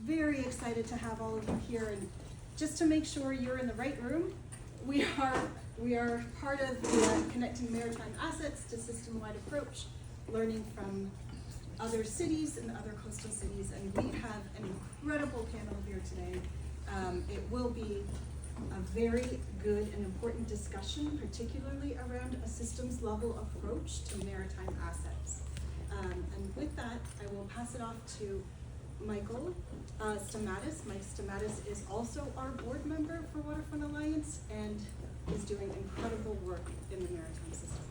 very excited to have all of you here, and just to make sure you're in the right room, we are part of the Connecting Maritime Assets to System-Wide Approach, learning from other cities and other coastal cities, and we have an incredible panel here today. It will be a very good and important discussion, particularly around a systems level approach to maritime assets. And with that, I will pass it off to Michael Stamatis. Mike Stamatis is also our board member for Waterfront Alliance and is doing incredible work in the maritime system.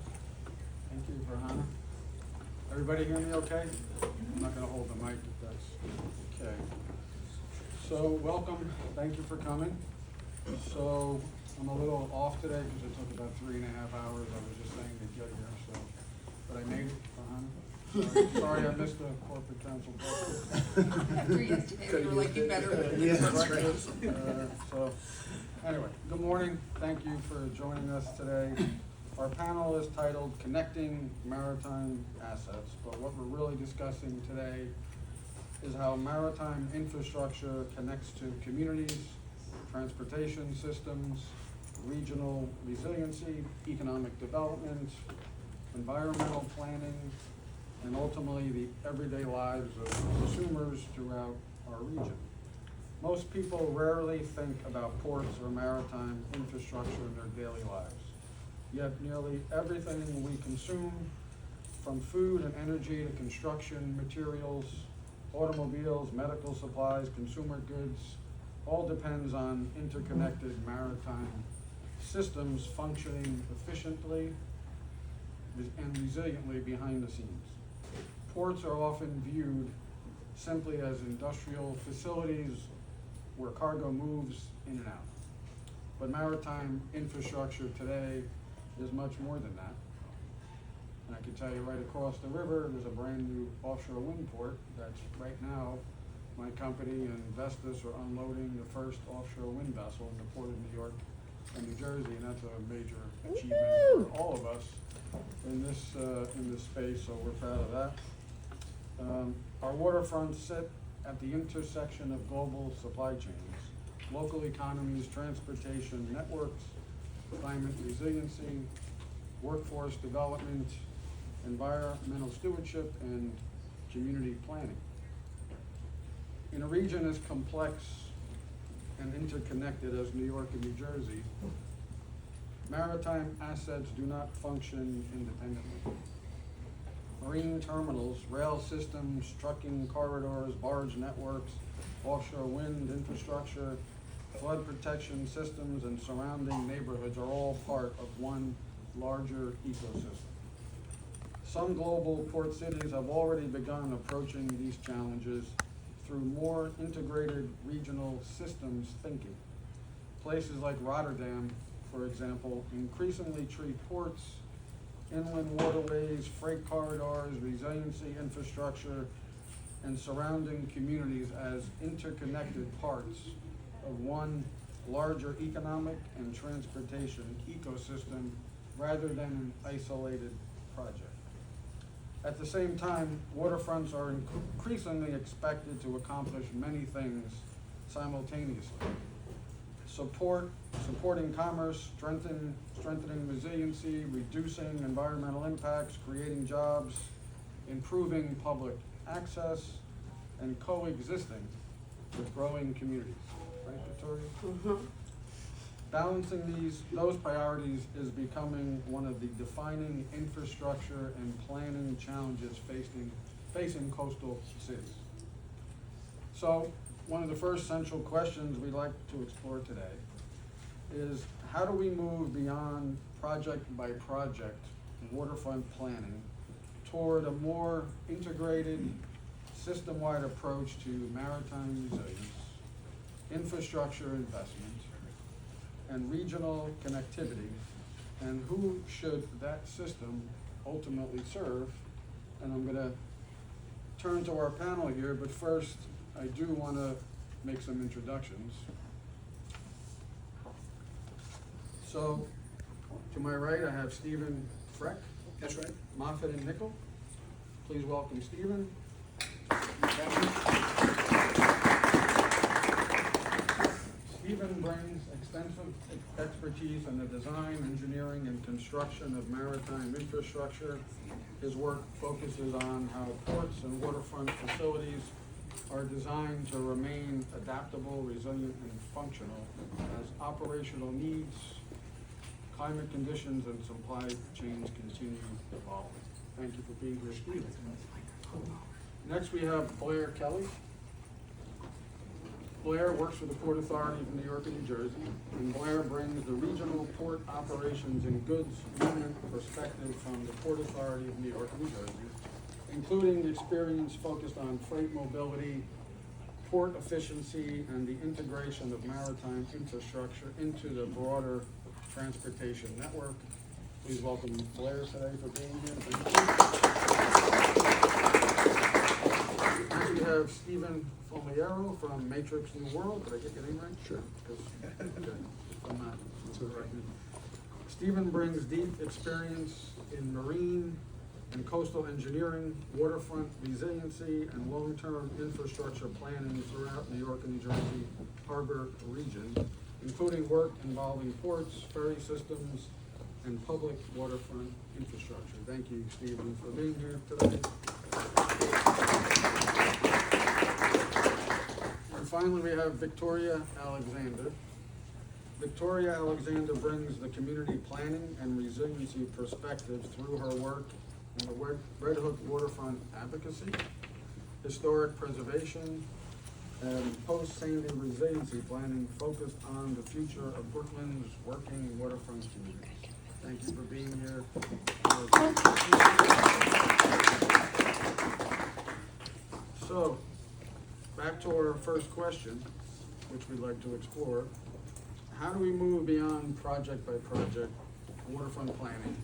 Thank you, Verhana. Everybody hear me okay? I'm not going to hold the mic if that's okay. So welcome, thank you for coming. So I'm a little off today because it took about 3.5 hours, I was just saying, to get here, so, but I made it, Verhana. Sorry I missed the corporate council breakfast. After yesterday, we were like, you better. Yeah, that's right. So, anyway, good morning. Thank you for joining us today. Our panel is titled Connecting Maritime Assets, but what we're really discussing today is how maritime infrastructure connects to communities, transportation systems, regional resiliency, economic development, environmental planning, and ultimately the everyday lives of consumers throughout our region. Most people rarely think about ports or maritime infrastructure in their daily lives. Yet nearly everything we consume, from food and energy to construction materials, automobiles, medical supplies, consumer goods, all depends on interconnected maritime systems functioning efficiently and resiliently behind the scenes. Ports are often viewed simply as industrial facilities where cargo moves in and out. But maritime infrastructure today is much more than that. And I can tell you right across the river, there's a brand new offshore wind port that's right now, my company and Vestas are unloading the first offshore wind vessel in the port of New York and New Jersey, and that's a major achievement for all of us in this space, so we're proud of that. Our waterfronts sit at the intersection of global supply chains, local economies, transportation networks, climate resiliency, workforce development, environmental stewardship, and community planning. In a region as complex and interconnected as New York and New Jersey, maritime assets do not function independently. Marine terminals, rail systems, trucking corridors, barge networks, offshore wind infrastructure, flood protection systems, and surrounding neighborhoods are all part of one larger ecosystem. Some global port cities have already begun approaching these challenges through more integrated regional systems thinking. Places like Rotterdam, for example, increasingly treat ports, inland waterways, freight corridors, resiliency infrastructure, and surrounding communities as interconnected parts of one larger economic and transportation ecosystem rather than an isolated project. At the same time, waterfronts are increasingly expected to accomplish many things simultaneously. Supporting commerce, strengthening resiliency, reducing environmental impacts, creating jobs, improving public access, and coexisting with growing communities. Right, Victoria? Mm-hmm. Balancing those priorities is becoming one of the defining infrastructure and planning challenges facing coastal cities. So, one of the first central questions we'd like to explore today is how do we move beyond project by project waterfront planning toward a more integrated, system-wide approach to maritime resilience, infrastructure investment, and regional connectivity, and who should that system ultimately serve? And I'm gonna turn to our panel here, but first, I do wanna make some introductions. So, to my right, I have Stephen Frech. That's right. Moffatt and Nichol. Please welcome Stephen. Stephen brings extensive expertise in the design, engineering, and construction of maritime infrastructure. His work focuses on how ports and waterfront facilities are designed to remain adaptable, resilient, and functional as operational needs, climate conditions, and supply chains continue evolving. Thank you for being here, Steve. Next, we have Blair Kelly. Blair works for the Port Authority of New York and New Jersey, and Blair brings the regional port operations and goods movement perspective from the Port Authority of New York and New Jersey, including experience focused on freight mobility, port efficiency, and the integration of maritime infrastructure into the broader transportation network. Please welcome Blair today for being here. Thank you. Next, we have Stephen Famularo from Matrix New World. Did I get your name right? Sure. Okay. I'm not corrected. Stephen brings deep experience in marine and coastal engineering, waterfront resiliency, and long-term infrastructure planning throughout New York and New Jersey harbor region, including work involving ports, ferry systems, and public waterfront infrastructure. Thank you, Stephen, for being here today. And finally, we have Victoria Alexander. Victoria Alexander brings the community planning and resiliency perspective through her work in the Red Hook waterfront advocacy, historic preservation, and post-Sandy resiliency planning focused on the future of Brooklyn's working waterfront community. Thank you for being here. So, back to our first question, which we'd like to explore. How do we move beyond project by project waterfront planning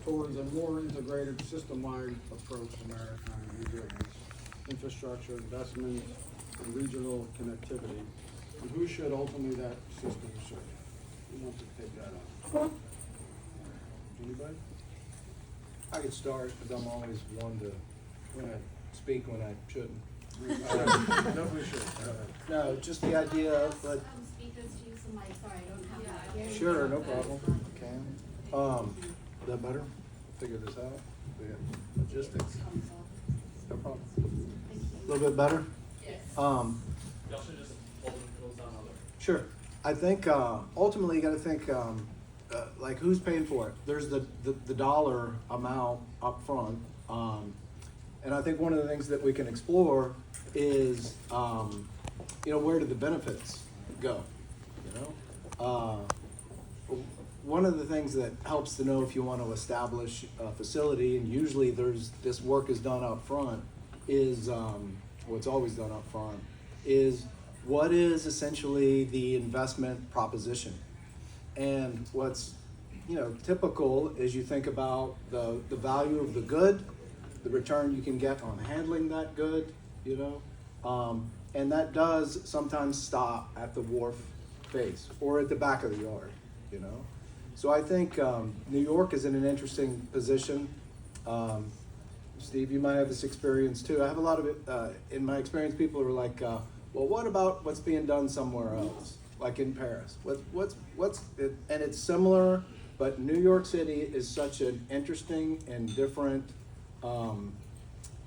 towards a more integrated system-wide approach to maritime resilience, infrastructure investment, and regional connectivity? And who should ultimately that system serve? Who wants to take that on? Anybody? I could start, because I'm always one to speak when I shouldn't. Nobody should. No, just the idea of, but Speakers to use the mic, sorry, I don't have that. sure, no problem. Okay. Is that better? Figure this out. Yeah. Logistics. No problem. A little bit better? Yes. You also just hold them close down other. Sure. I think ultimately you got to think like who's paying for it. There's the dollar amount up front, and I think one of the things that we can explore is where do the benefits go? One of the things that helps to know if you want to establish a facility, and usually this work is done up front, is what's always done up front, is what is essentially the investment proposition. And what's typical is you think about the value of the good, the return you can get on handling that good, and that does sometimes stop at the wharf face or at the back of the yard, So I think New York is in an interesting position. Steve, you might have this experience too. I have a lot of it, in my experience, people are like, well, what about what's being done somewhere else? Like in Paris, and it's similar, but New York City is such an interesting and different kind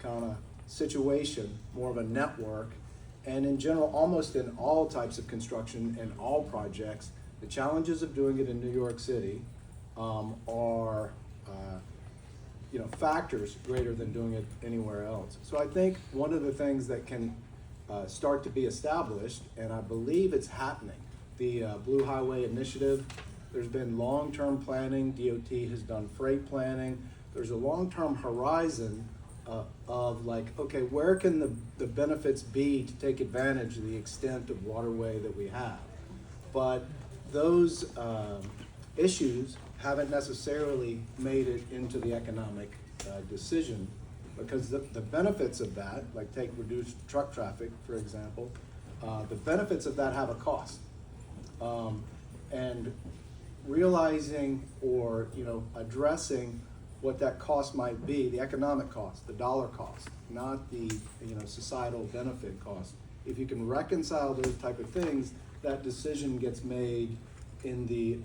of situation, more of a network, and in general, almost in all types of construction and all projects, the challenges of doing it in New York City are factors greater than doing it anywhere else. So I think one of the things that can start to be established, and I believe it's happening, the Blue Highway Initiative, there's been long-term planning, DOT has done freight planning, there's a long-term horizon of like, okay, where can the benefits be to take advantage of the extent of waterway that we have? But those issues haven't necessarily made it into the economic decision, because the benefits of that, like take reduced truck traffic, for example, the benefits of that have a cost. And realizing or addressing what that cost might be, the economic cost, the dollar cost, not the societal benefit cost. If you can reconcile those type of things, that decision gets made in the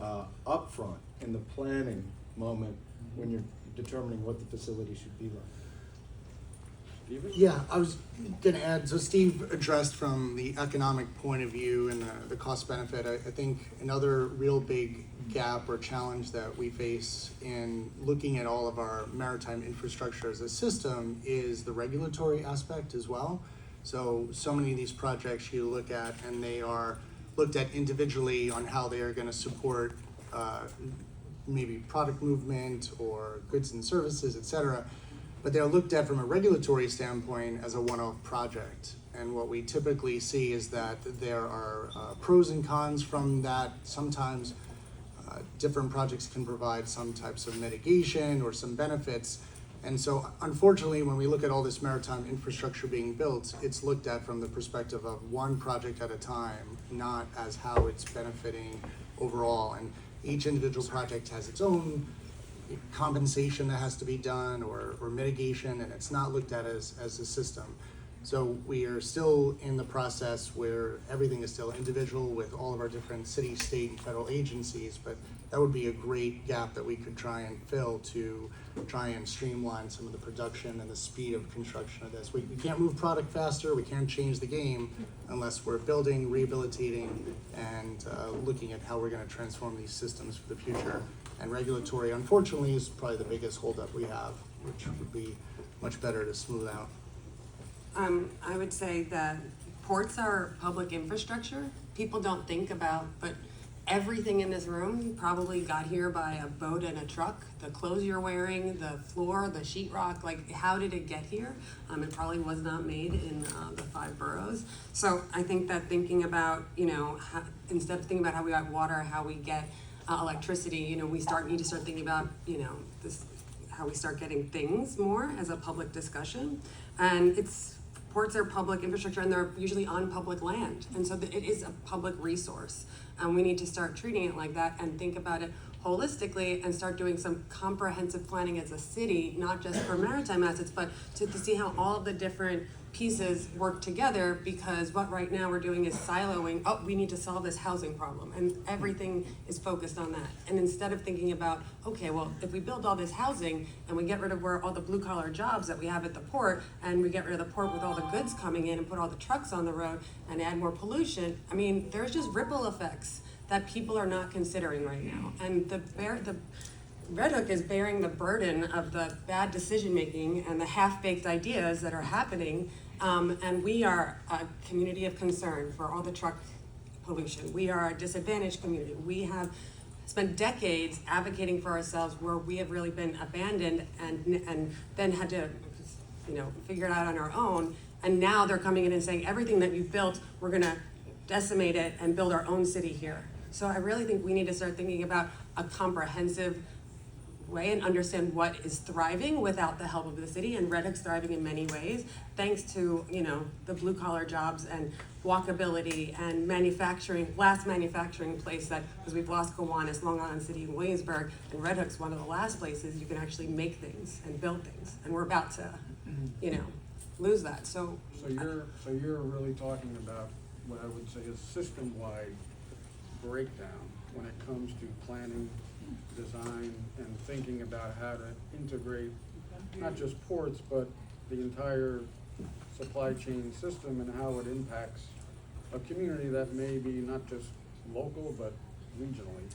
upfront, in the planning moment, when you're determining what the facility should be like. Steven? Yeah, I was gonna add, so Steve addressed from the economic point of view and the cost benefit. I think another real big gap or challenge that we face in looking at all of our maritime infrastructure as a system is the regulatory aspect as well. So many of these projects you look at and they are looked at individually on how they are gonna support maybe product movement or goods and services, et cetera. But they're looked at from a regulatory standpoint as a one-off project. And what we typically see is that there are pros and cons from that. Sometimes different projects can provide some types of mitigation or some benefits. And so unfortunately, when we look at all this maritime infrastructure being built, it's looked at from the perspective of one project at a time, not as how it's benefiting overall. And each individual project has its own compensation that has to be done or mitigation, and it's not looked at as a system. So we are still in the process where everything is still individual with all of our different city, state, and federal agencies, but that would be a great gap that we could try and fill to try and streamline some of the production and the speed of construction of this. We can't move product faster, we can't change the game unless we're building, rehabilitating, and looking at how we're gonna transform these systems for the future. And regulatory, unfortunately, is probably the biggest holdup we have, which would be much better to smooth out. I would say that ports are public infrastructure. People don't think about, but everything in this room probably got here by a boat and a truck. The clothes you're wearing, the floor, the sheetrock, like how did it get here? It probably was not made in the 5 boroughs. So I think that thinking about, how, instead of thinking about how we got water, how we get electricity, we need to start thinking about, this, how we start getting things more as a public discussion. And ports are public infrastructure and they're usually on public land. And so it is a public resource. And we need to start treating it like that and think about it holistically and start doing some comprehensive planning as a city, not just for maritime assets, but to see how all of the different pieces work together, because what right now we're doing is siloing, we need to solve this housing problem, and everything is focused on that. And instead of thinking about, okay, well, if we build all this housing and we get rid of all the blue collar jobs that we have at the port, and we get rid of the port with all the goods coming in and put all the trucks on the road and add more pollution, there's just ripple effects that people are not considering right now. And the Red Hook is bearing the burden of the bad decision-making and the half-baked ideas that are happening. And we are a community of concern for all the truck pollution. We are a disadvantaged community. We have spent decades advocating for ourselves where we have really been abandoned and then had to, figure it out on our own. And now they're coming in and saying, everything that you've built, we're gonna decimate it and build our own city here. So I really think we need to start thinking about a comprehensive way and understand what is thriving without the help of the city. And Red Hook's thriving in many ways, thanks to, the blue collar jobs and walkability and manufacturing, last manufacturing place because we've lost Kiwanis, Long Island City, and Williamsburg, and Red Hook's one of the last places you can actually make things and build things. And we're about to, lose that. So you're really talking about what I would say is system-wide breakdown when it comes to planning, design, and thinking about how to integrate not just ports, but the entire supply chain system and how it impacts a community that may be not just local, but regionally.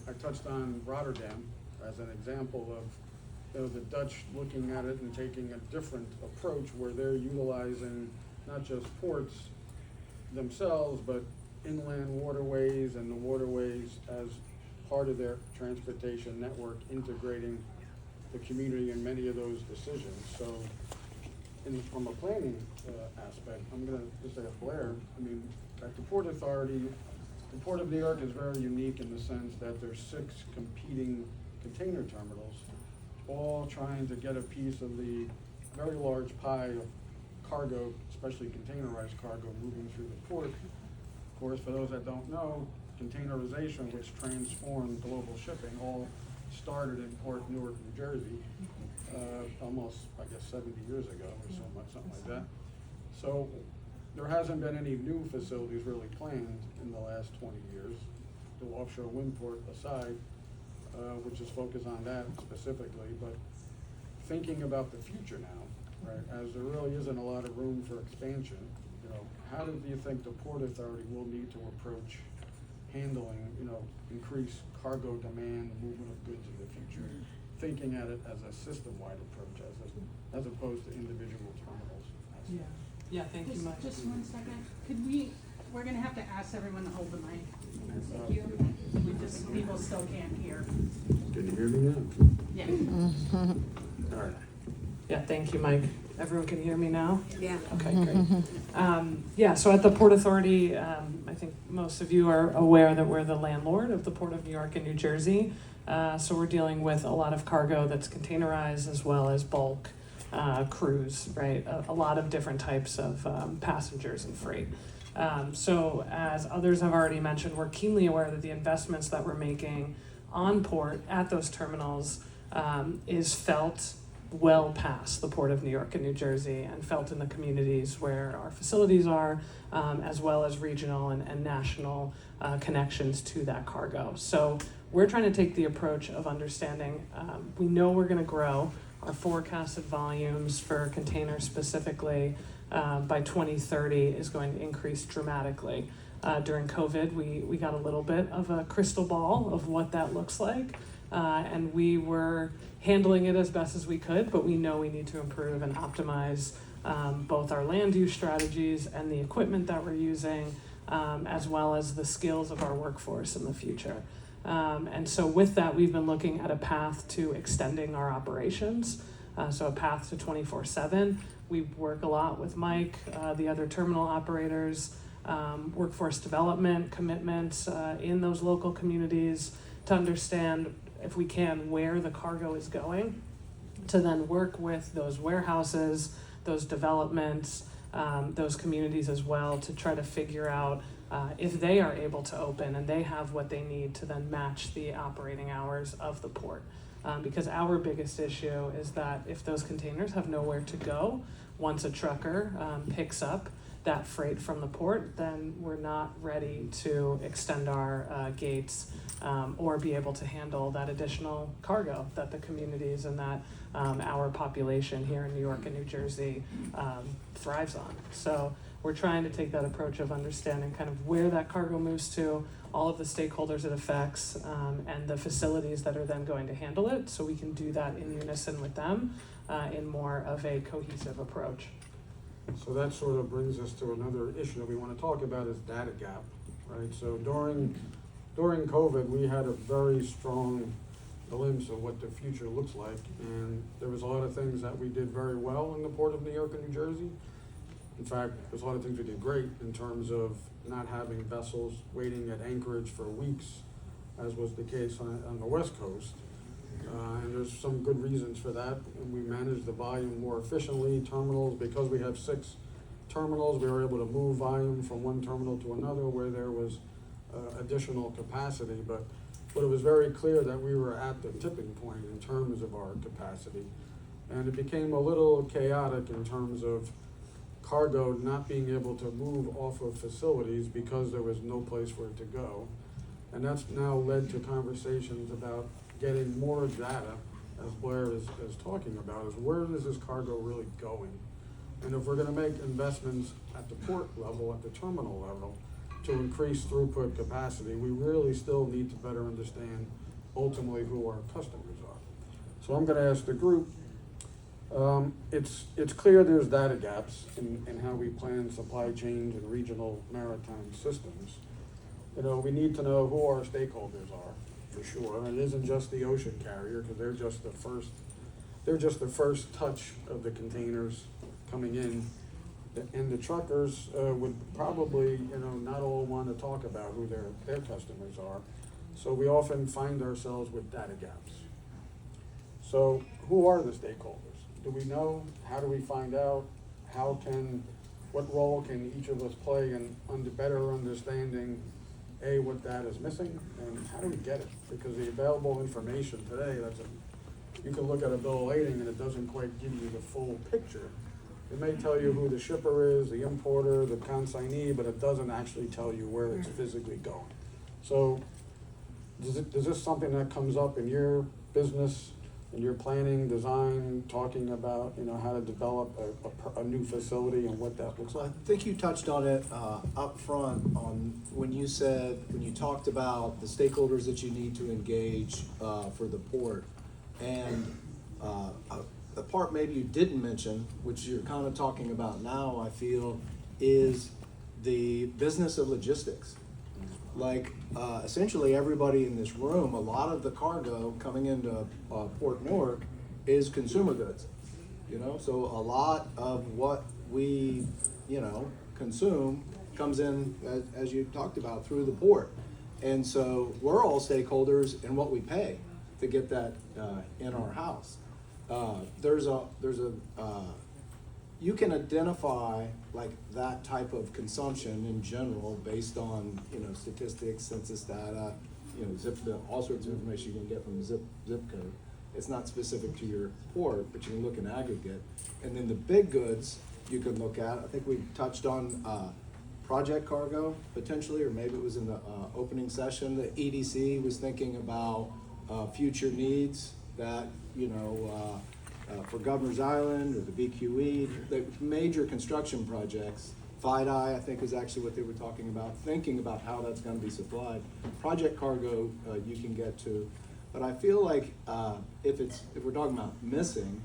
I touched on Rotterdam as an example of the Dutch looking at it and taking a different approach where they're utilizing not just ports themselves, but inland waterways and the waterways as part of their transportation network, integrating the community in many of those decisions. So from a planning aspect, I'm gonna just say at Blair, at the Port Authority, the Port of New York is very unique in the sense that there's 6 competing container terminals, all trying to get a piece of the very large pie of cargo, especially containerized cargo, moving through the port. Of course, for those that don't know, containerization, which transformed global shipping, all started in Port Newark, New Jersey, almost, 70 years ago or something like that. So there hasn't been any new facilities really planned in the last 20 years, the offshore wind port aside, which is focused on that specifically, but thinking about the future now, right, as there really isn't a lot of room for expansion, you know, how do you think the Port Authority will need to approach handling, you know, increased cargo demand, movement of goods in the future, thinking at it as a system-wide approach as opposed to individual terminals? Yeah, thank you, Mike. Just 1 second. We're gonna have to ask everyone to hold the mic. Thank you. People still can't hear. Can you hear me now? Yeah. All right. Yeah, thank you, Mike. Everyone can hear me now? Yeah. Okay, great. Yeah, so at the Port Authority, I think most of you are aware that we're the landlord of the Port of New York and New Jersey. So we're dealing with a lot of cargo that's containerized as well as bulk cruise, right? A lot of different types of passengers and freight. So as others have already mentioned, we're keenly aware that the investments that we're making on port at those terminals is felt well past the Port of New York and New Jersey and felt in the communities where our facilities are, as well as regional and national connections to that cargo. So we're trying to take the approach of understanding, we know we're gonna grow our forecasted volumes for containers specifically by 2030 is going to increase dramatically. During COVID, we got a little bit of a crystal ball of what that looks like, and we were handling it as best as we could, but we know we need to improve and optimize both our land use strategies and the equipment that we're using, as well as the skills of our workforce in the future. And so with that, we've been looking at a path to extending our operations, so a path to 24/7. We work a lot with Mike, the other terminal operators, workforce development commitments in those local communities to understand, if we can, where the cargo is going, to then work with those warehouses, those developments, those communities as well, to try to figure out if they are able to open and they have what they need to then match the operating hours of the port. Because our biggest issue is that if those containers have nowhere to go, once a trucker picks up that freight from the port, then we're not ready to extend our gates or be able to handle that additional cargo that the communities and that our population here in New York and New Jersey thrives on. So we're trying to take that approach of understanding kind of where that cargo moves to, all of the stakeholders it affects, and the facilities that are then going to handle it, so we can do that in unison with them in more of a cohesive approach. So that sort of brings us to another issue that we want to talk about, is data gap, right? So during COVID, we had a very strong glimpse of what the future looks like, and there was a lot of things that we did very well in the Port of New York and New Jersey. In fact, there's a lot of things we did great in terms of not having vessels waiting at anchorage for weeks, as was the case on the West Coast. And there's some good reasons for that. And we managed the volume more efficiently. Terminals, because we have 6 terminals, we were able to move volume from one terminal to another where there was additional capacity. But it was very clear that we were at the tipping point in terms of our capacity. And it became a little chaotic in terms of cargo not being able to move off of facilities because there was no place for it to go. And that's now led to conversations about getting more data, as Blair is talking about, is where is this cargo really going? And if we're gonna make investments at the port level, at the terminal level, to increase throughput capacity, we really still need to better understand ultimately who our customers are. So I'm gonna ask the group, it's clear there's data gaps in how we plan supply chains and regional maritime systems. You know, we need to know who our stakeholders are, for sure. And it isn't just the ocean carrier, because they're just the first touch of the containers coming in. And the truckers would probably, you know, not all want to talk about who their customers are. So we often find ourselves with data gaps. So who are the stakeholders? Do we know? How do we find out? What role can each of us play in better understanding what data is missing, and how do we get it? Because the available information today, you can look at a bill of lading and it doesn't quite give you the full picture. It may tell you who the shipper is, the importer, the consignee, but it doesn't actually tell you where it's physically going. So, is this something that comes up in your business, in your planning, design, talking about, how to develop a new facility and what that looks So I like? think you touched on it up front on when you talked about the stakeholders that you need to engage for the port. And the part maybe you didn't mention, which you're kind of talking about now, I feel, is the business of logistics. Like, essentially everybody in this room, a lot of the cargo coming into Port Newark is consumer goods. So a lot of what we, consume comes in, as you talked about, through the port. And so we're all stakeholders in what we pay to get that in our house. You can identify like that type of consumption in general based on, statistics, census data, all sorts of information you can get from the zip code. It's not specific to your port, but you can look in aggregate. And then the big goods you can look at, I think we touched on project cargo potentially, or maybe it was in the opening session. The EDC was thinking about future needs that, for Governor's Island or the BQE, the major construction projects. FIDI, I think, is actually what they were talking about, thinking about how that's going to be supplied. Project cargo you can get to. But I feel like if we're talking about missing,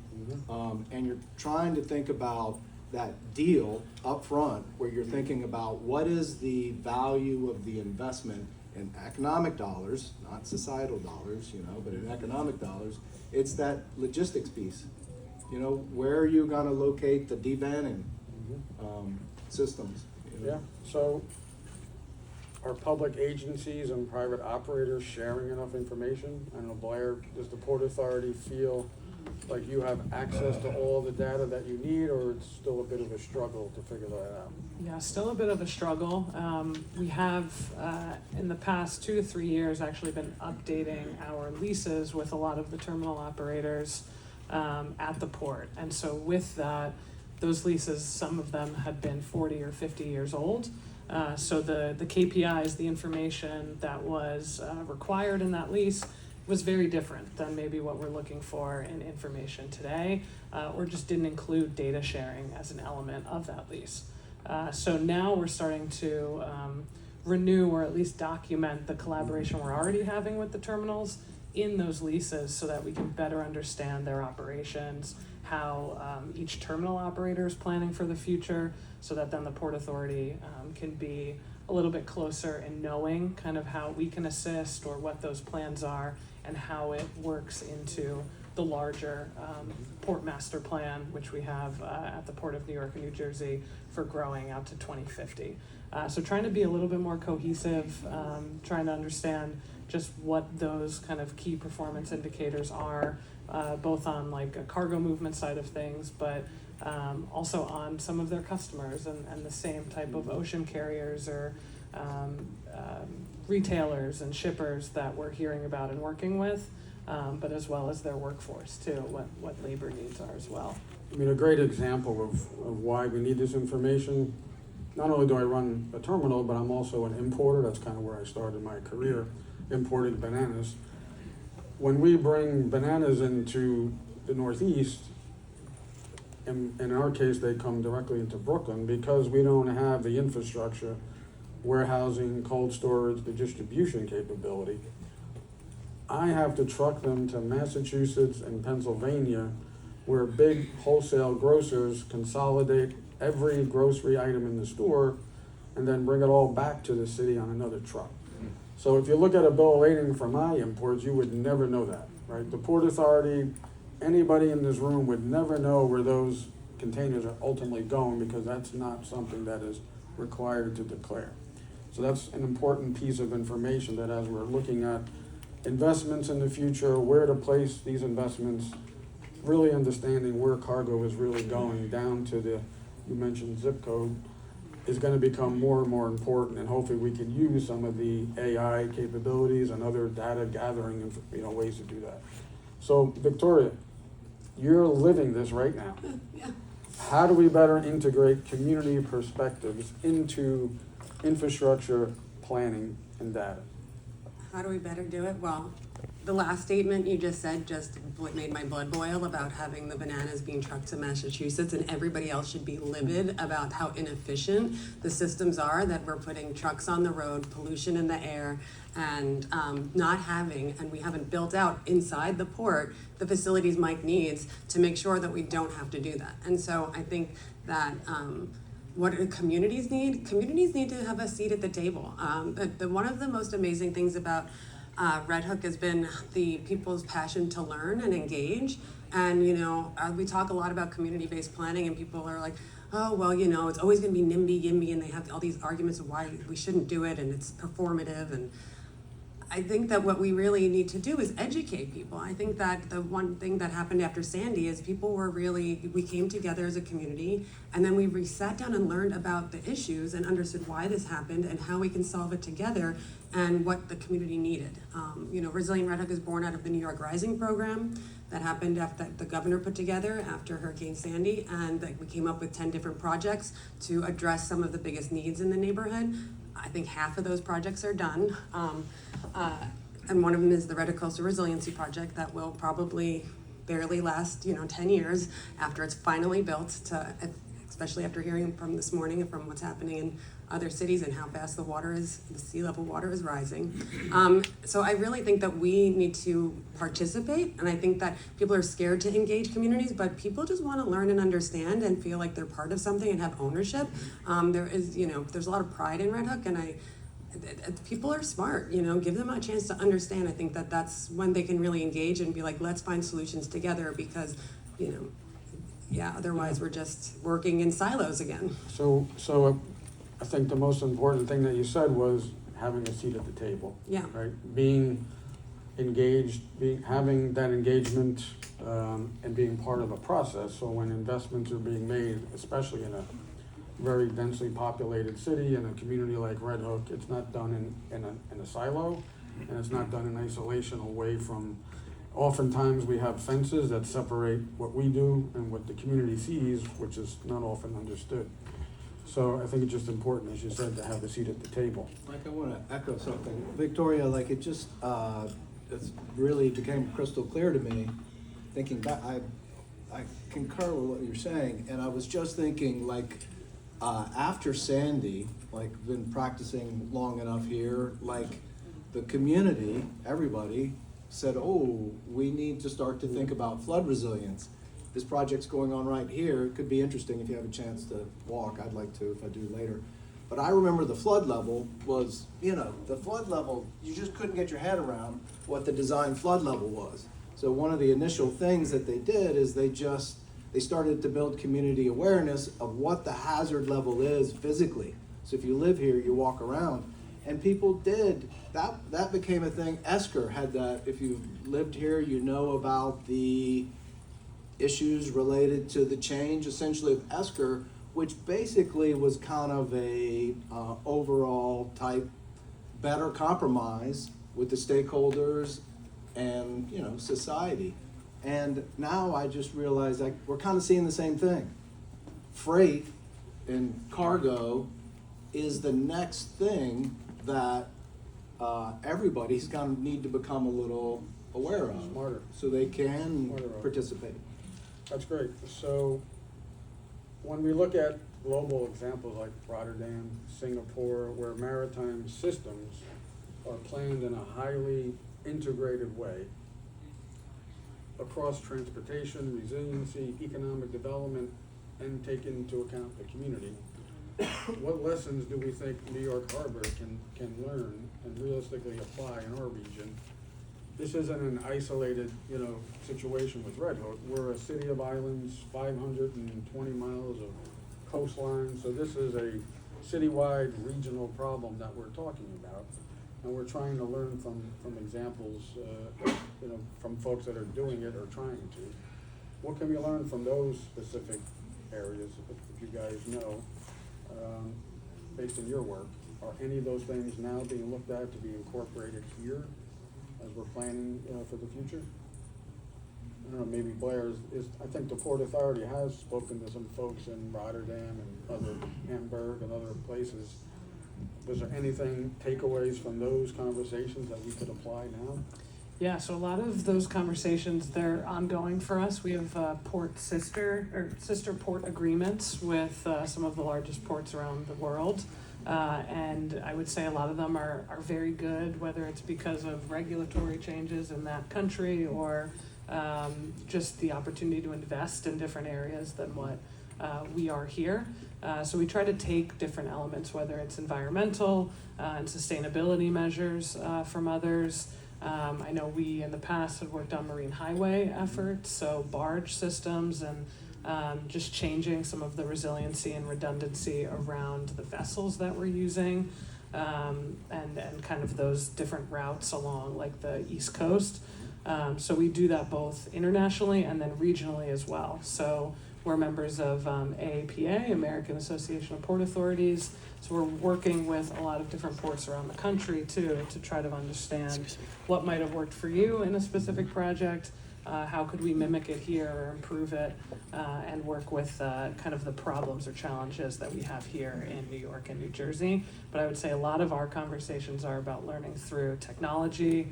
and you're trying to think about that deal up front, where you're thinking about what is the value of the investment in economic dollars, not societal dollars, but in economic dollars, it's that logistics piece. Where are you going to locate the devanning systems? Yeah, so are public agencies and private operators sharing enough information? I don't know, Blair, does the Port Authority feel like you have access to all the data that you need, or it's still a bit of a struggle to figure that out? Yeah, still a bit of a struggle. We have, in the past 2 to 3 years, actually been updating our leases with a lot of the terminal operators at the port. And so with that, those leases, some of them had been 40 or 50 years old. So the KPIs, the information that was required in that lease was very different than maybe what we're looking for in information today, or just didn't include data sharing as an element of that lease. So now we're starting to renew or at least document the collaboration we're already having with the terminals in those leases so that we can better understand their operations, how each terminal operator is planning for the future, so that then the Port Authority can be a little bit closer in knowing kind of how we can assist or what those plans are and how it works into the larger port master plan, which we have at the Port of New York and New Jersey for growing out to 2050. So trying to be a little bit more cohesive, trying to understand just what those kind of key performance indicators are, both on like a cargo movement side of things, but also on some of their customers and the same type of ocean carriers or retailers and shippers that we're hearing about and working with, but as well as their workforce too, what labor needs are as well. I mean, a great example of why we need this information. Not only do I run a terminal, but I'm also an importer. That's kind of where I started my career, importing bananas. When we bring bananas into the Northeast, in our case, they come directly into Brooklyn because we don't have the infrastructure, warehousing, cold storage, the distribution capability. I have to truck them to Massachusetts and Pennsylvania, where big wholesale grocers consolidate every grocery item in the store and then bring it all back to the city on another truck. So if you look at a bill of lading for my imports, you would never know that, right? The Port Authority, anybody in this room would never know where those containers are ultimately going because that's not something that is required to declare. So that's an important piece of information that as we're looking at investments in the future, where to place these investments, really understanding where cargo is really going down to the, you mentioned zip code, is going to become more and more important, and hopefully we can use some of the AI capabilities and other data gathering ways to do that. So Victoria, you're living this right now. Yeah. how do we better integrate community perspectives into infrastructure planning and data? How do we better do it? Well, the last statement you just said just made my blood boil about having the bananas being trucked to Massachusetts, and everybody else should be livid about how inefficient the systems are, that we're putting trucks on the road, pollution in the air, and we haven't built out inside the port the facilities Mike needs to make sure that we don't have to do that. And so I think that what do communities need? Communities need to have a seat at the table. One of the most amazing things about Red Hook has been the people's passion to learn and engage. And, we talk a lot about community-based planning, and people are like, oh, well, it's always going to be NIMBY, and they have all these arguments of why we shouldn't do it, and it's performative. And I think that what we really need to do is educate people. I think that the one thing that happened after Sandy is we came together as a community, and then we sat down and learned about the issues and understood why this happened and how we can solve it together and what the community needed. Resilient Red Hook is born out of the New York Rising program that happened after the governor put together after Hurricane Sandy, and we came up with 10 different projects to address some of the biggest needs in the neighborhood. I think half of those projects are done. And one of them is the Red Hook Coastal Resiliency Project that will probably barely last, 10 years after it's finally built, especially after hearing from this morning and from what's happening in other cities and how fast the sea level water is rising. So I really think that we need to participate, and I think that people are scared to engage communities, but people just want to learn and understand and feel like they're part of something and have ownership. There's a lot of pride in Red Hook, and people are smart, give them a chance to understand. I think that that's when they can really engage and be like, let's find solutions together, because, otherwise we're just working in silos again. So I think the most important thing that you said was having a seat at the table. Yeah. Right? Being engaged, having that engagement, and being part of a process. So when investments are being made, especially in a very densely populated city in a community like Red Hook, it's not done in a silo, and it's not done in isolation away from. Oftentimes we have fences that separate what we do and what the community sees, which is not often understood. So I think it's just important, as you said, to have a seat at the table. Mike, I want to echo something. Victoria, it just it's really became crystal clear to me. Thinking back, I concur with what you're saying, and I was just thinking after Sandy, been practicing long enough here, the community, everybody said, oh, we need to start to think about flood resilience. This project's going on right here. It could be interesting if you have a chance to walk. I'd like to if I do later. But I remember the flood level was, the flood level, you just couldn't get your head around what the design flood level was. So one of the initial things that they did is they started to build community awareness of what the hazard level is physically. So if you live here, you walk around, and people did. That became a thing. Esker had that. If you lived here, you know about the issues related to the change, essentially, of Esker, which basically was kind of a overall type better compromise with the stakeholders and society. And now I just realized we're kind of seeing the same thing. Freight and cargo is the next thing that everybody's going to need to become a little aware of. Smarter. So they can Smarter. participate. That's great. So when we look at global examples like Rotterdam, Singapore, where maritime systems are planned in a highly integrated way across transportation, resiliency, economic development, and take into account the community, what lessons do we think New York Harbor can learn and realistically apply in our region? This isn't an isolated, situation with Red Hook. We're a city of islands, 520 miles of coastline, so this is a citywide regional problem that we're talking about. And we're trying to learn from examples, from folks that are doing it or trying to. What can we learn from those specific areas, if you guys know, based on your work? Are any of those things now being looked at to be incorporated here as we're planning for the future? I don't know, maybe Blair I think the Port Authority has spoken to some folks in Rotterdam and other, Hamburg and other places. Was there anything, takeaways from those conversations that we could apply now? Yeah, so a lot of those conversations, they're ongoing for us. We have sister port agreements with some of the largest ports around the world. And I would say a lot of them are very good, whether it's because of regulatory changes in that country or just the opportunity to invest in different areas than what we are here. So we try to take different elements, whether it's environmental and sustainability measures from others. I know we in the past had worked on marine highway efforts, so barge systems and just changing some of the resiliency and redundancy around the vessels that we're using, and kind of those different routes along like the East Coast. So we do that both internationally and then regionally as well. So we're members of AAPA, American Association of Port Authorities. So we're working with a lot of different ports around the country too to try to understand what might have worked for you in a specific project, how could we mimic it here or improve it, and work with kind of the problems or challenges that we have here in New York and New Jersey. But I would say a lot of our conversations are about learning through technology,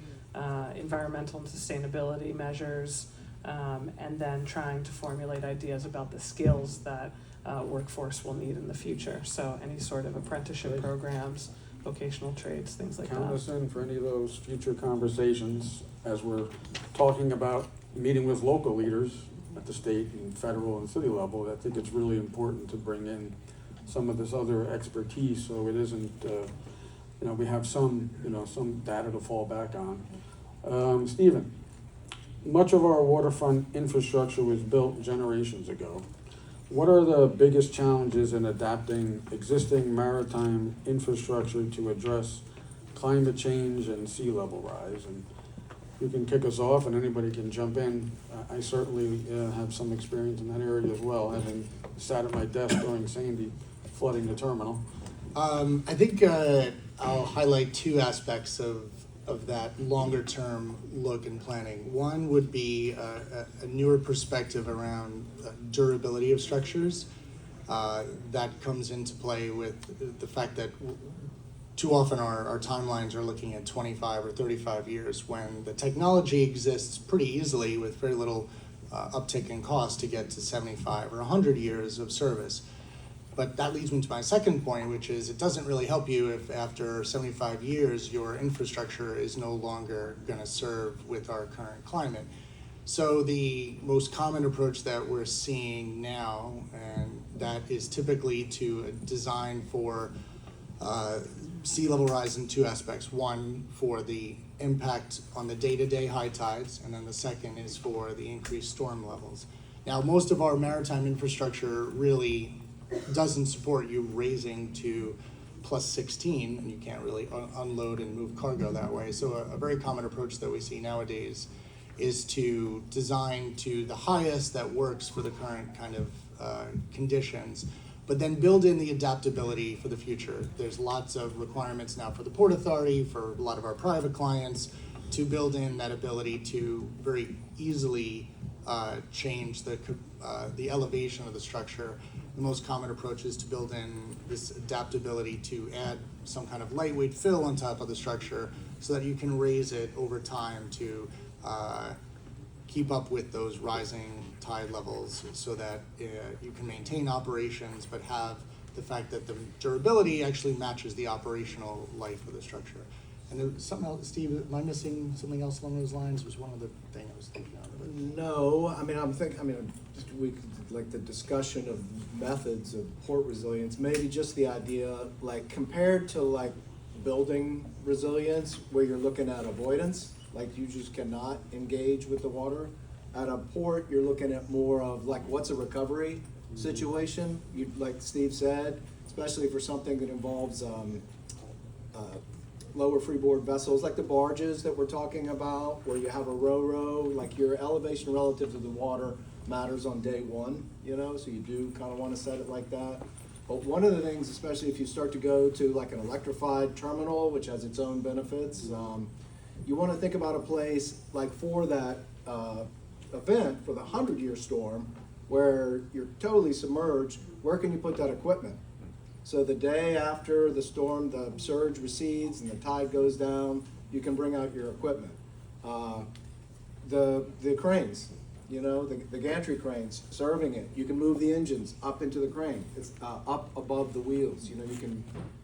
environmental and sustainability measures, and then trying to formulate ideas about the skills that workforce will need in the future. So any sort of apprenticeship programs, vocational trades, things like that. Count us in for any of those future conversations as we're talking about meeting with local leaders at the state and federal and city level. I think it's really important to bring in some of this other expertise so it isn't, we have some data to fall back on. Stephen, much of our waterfront infrastructure was built generations ago. What are the biggest challenges in adapting existing maritime infrastructure to address climate change and sea level rise? And you can kick us off and anybody can jump in. I certainly have some experience in that area as well, having sat at my desk during Sandy flooding the terminal. I think I'll highlight two aspects of that longer term look and planning. One would be a newer perspective around durability of structures. That comes into play with the fact that too often our timelines are looking at 25 or 35 years when the technology exists pretty easily with very little uptick in cost to get to 75 or 100 years of service. But that leads me to my second point, which is it doesn't really help you if after 75 years your infrastructure is no longer going to serve with our current climate. So the most common approach that we're seeing now, and that is typically to design for sea level rise in two aspects. One, for the impact on the day-to-day high tides, and then the second is for the increased storm levels. Now, most of our maritime infrastructure really doesn't support you raising to plus 16, and you can't really unload and move cargo that way. So a very common approach that we see nowadays is to design to the highest that works for the current kind of conditions, but then build in the adaptability for the future. There's lots of requirements now for the Port Authority, for a lot of our private clients, to build in that ability to very easily change the elevation of the structure. The most common approach is to build in this adaptability to add some kind of lightweight fill on top of the structure so that you can raise it over time to keep up with those rising tide levels so that you can maintain operations but have the fact that the durability actually matches the operational life of the structure. And there was something else, Steve, am I missing something else along those lines? Was one other thing I was thinking of. No, just like the discussion of methods of port resilience, maybe just the idea, like compared to like building resilience where you're looking at avoidance, like you just cannot engage with the water. At a port, you're looking at more of like what's a recovery situation, like Steve said, especially for something that involves lower freeboard vessels like the barges that we're talking about, where you have a row, like your elevation relative to the water matters on day one, so you do kind of want to set it like that. But one of the things, especially if you start to go to like an electrified terminal, which has its own benefits, you want to think about a place like for that event for the 100-year storm where you're totally submerged, where can you put that equipment? So the day after the storm, the surge recedes and the tide goes down, you can bring out your equipment. The cranes, you know, the gantry cranes serving it. You can move the engines up into the crane. It's up above the wheels. You know,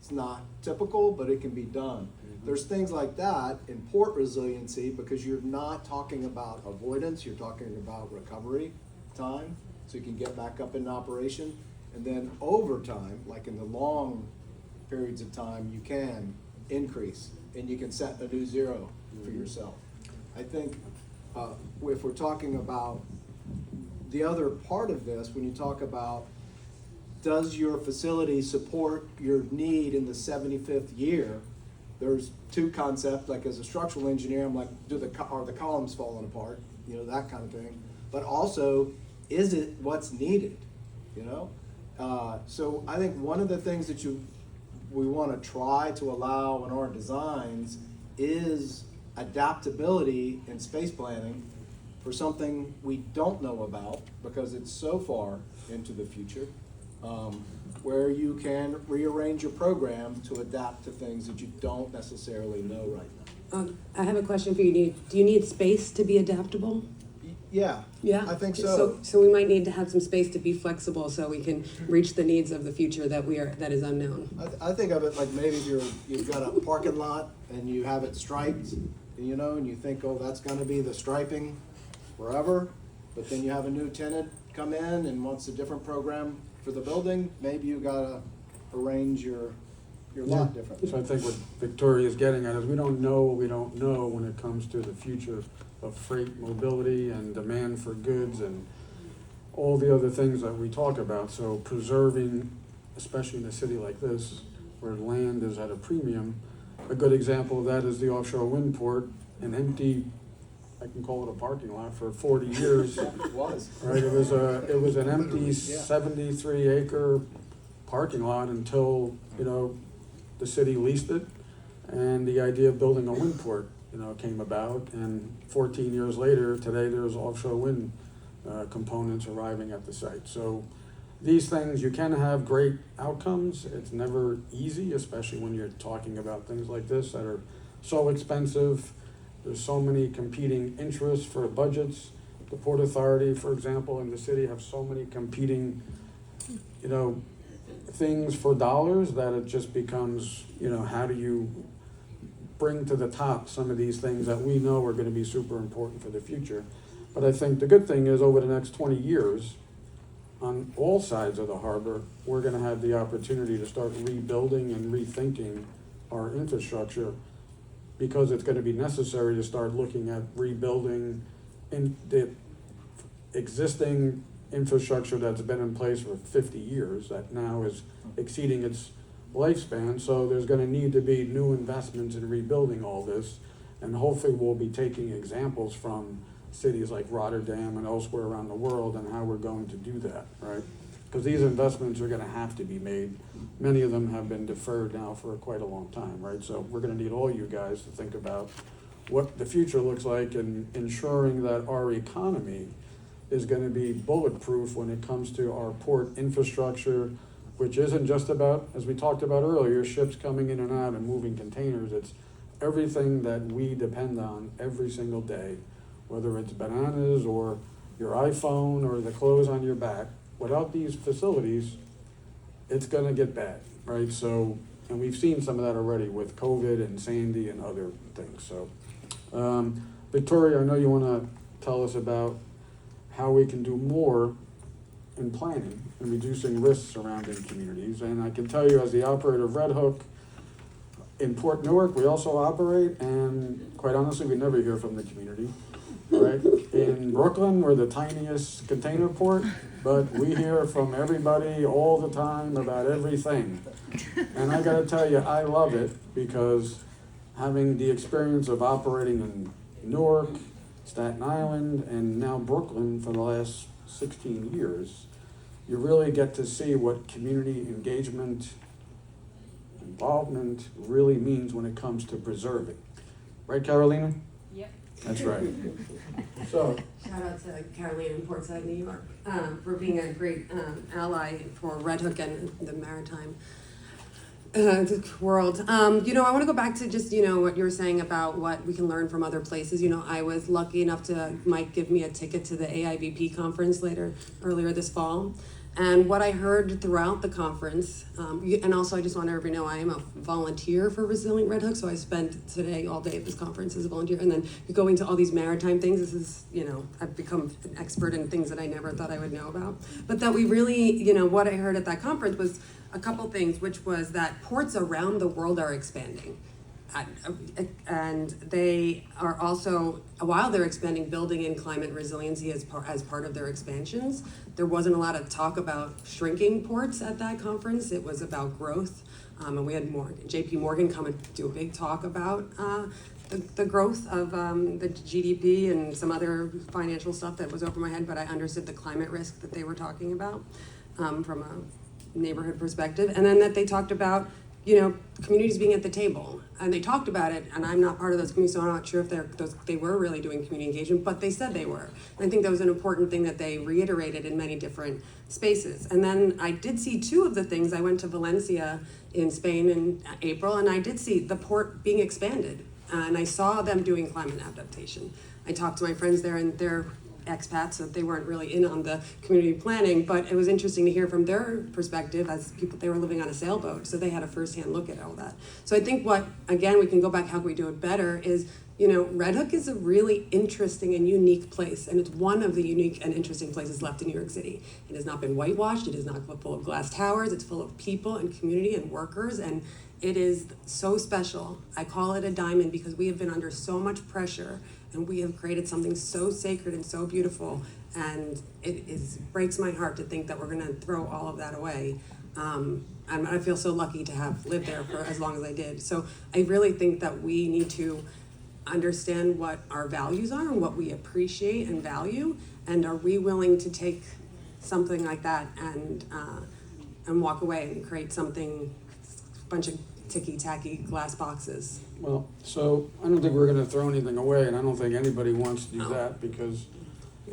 it's not typical, but it can be done. There's things like that in port resiliency because you're not talking about avoidance, you're talking about recovery time, so you can get back up in operation. And then over time, like in the long periods of time, you can increase and you can set a new zero for yourself. I think if we're talking about the other part of this, when you talk about does your facility support your need in the 75th year, there's two concepts. Like as a structural engineer, I'm like, are the columns falling apart? You know, that kind of thing. But also, is it what's needed? You know? So I think one of the things that we want to try to allow in our designs is adaptability in space planning for something we don't know about because it's so far into the future, where you can rearrange your program to adapt to things that you don't necessarily know right now. I have a question for you. Do you need space to be adaptable? Yeah. Yeah, I think so. So we might need to have some space to be flexible so we can reach the needs of the future that is unknown. I think of it like maybe you've got a parking lot and you have it striped, you know, and you think, oh, that's going to be the striping forever, but then you have a new tenant come in and wants a different program for the building. Maybe you got to arrange your lot differently. So I think what Victoria is getting at is we don't know what we don't know when it comes to the future of freight mobility and demand for goods and all the other things that we talk about. So preserving, especially in a city like this, where land is at a premium, a good example of that is the offshore wind port, an empty, I can call it a parking lot, for 40 years. It was. Right, it was an empty 73-acre parking lot until, you know, the city leased it, and the idea of building a wind port, you know, came about, and 14 years later, today there's offshore wind components arriving at the site. So these things, you can have great outcomes. It's never easy, especially when you're talking about things like this that are so expensive. There's so many competing interests for budgets. The Port Authority, for example, and the city have so many competing, you know, things for dollars that it just becomes, you know, how do you bring to the top some of these things that we know are going to be super important for the future. But I think the good thing is over the next 20 years, on all sides of the harbor, we're going to have the opportunity to start rebuilding and rethinking our infrastructure, because it's going to be necessary to start looking at rebuilding in the existing infrastructure that's been in place for 50 years that now is exceeding its lifespan. So there's going to need to be new investments in rebuilding all this, and hopefully we'll be taking examples from cities like Rotterdam and elsewhere around the world and how we're going to do that, right? Because these investments are going to have to be made. Many of them have been deferred now for quite a long time, right? So we're going to need all you guys to think about what the future looks like and ensuring that our economy is going to be bulletproof when it comes to our port infrastructure, which isn't just about, as we talked about earlier, ships coming in and out and moving containers. It's everything that we depend on every single day, whether it's bananas or your iPhone or the clothes on your back. Without these facilities, it's going to get bad, right? So, and we've seen some of that already with COVID and Sandy and other things. So, Victoria, I know you want to tell us about how we can do more in planning and reducing risks surrounding communities. And I can tell you, as the operator of Red Hook in Port Newark, we also operate, and quite honestly, we never hear from the community, right? In Brooklyn, we're the tiniest container port, but we hear from everybody all the time about everything. And I gotta tell you, I love it, because having the experience of operating in Newark, Staten Island, and now Brooklyn for the last 16 years, you really get to see what community engagement, involvement really means when it comes to preserving. Right, Carolina? Yep. That's right. So, Shout out to Carolina in Portside, New York, for being a great ally for Red Hook and the Maritime world. I want to go back to just, what you were saying about what we can learn from other places. I was lucky enough to Mike give me a ticket to the AIVP conference earlier this fall. And what I heard throughout the conference, and also I just want everybody to know I am a volunteer for Resilient Red Hook, so I spent today all day at this conference as a volunteer, and then going to all these maritime things. This is, I've become an expert in things that I never thought I would know about. But that we really, what I heard at that conference was a couple things, which was that ports around the world are expanding. And they are also, while they're expanding, building in climate resiliency as part of their expansions. There wasn't a lot of talk about shrinking ports at that conference. It was about growth. And we had JP Morgan come and do a big talk about the growth of the GDP and some other financial stuff that was over my head, but I understood the climate risk that they were talking about from a neighborhood perspective. And then that they talked about communities being at the table, and they talked about it, and I'm not part of those communities, so I'm not sure if they were really doing community engagement, but they said they were. And I think that was an important thing that they reiterated in many different spaces. And then I did see two of the things. I went to Valencia in Spain in April, and I did see the port being expanded, and I saw them doing climate adaptation. I talked to my friends there, and they're expats, so they weren't really in on the community planning, but it was interesting to hear from their perspective as people, they were living on a sailboat, so they had a firsthand look at all that. So I think again, we can go back, how can we do it better, is, Red Hook is a really interesting and unique place, and it's one of the unique and interesting places left in New York City. It has not been whitewashed, it is not full of glass towers, it's full of people and community and workers, and it is so special. I call it a diamond because we have been under so much pressure, and we have created something so sacred and so beautiful, and it breaks my heart to think that we're gonna throw all of that away. And I feel so lucky to have lived there for as long as I did. So I really think that we need to understand what our values are and what we appreciate and value, and are we willing to take something like that and walk away and create something, a bunch of ticky-tacky glass boxes. well, so I don't think we're gonna throw anything away, and I don't think anybody wants to do No. that, because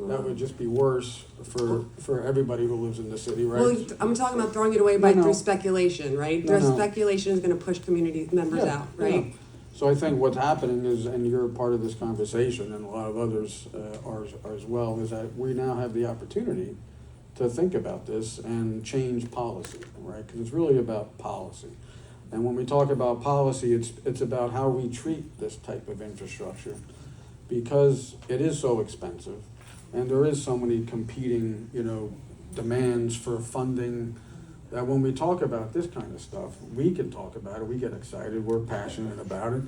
that would just be worse for everybody who lives in the city, right? Well, I'm talking about throwing it away through speculation, right? No, no. Speculation is gonna push community members Yeah, out, right? yeah. So I think what's happening is, and you're part of this conversation, and a lot of others are as well, is that we now have the opportunity to think about this and change policy, right? Because it's really about policy. And when we talk about policy, it's about how we treat this type of infrastructure, because it is so expensive, and there is so many competing, demands for funding, that when we talk about this kind of stuff, we can talk about it, we get excited, we're passionate about it.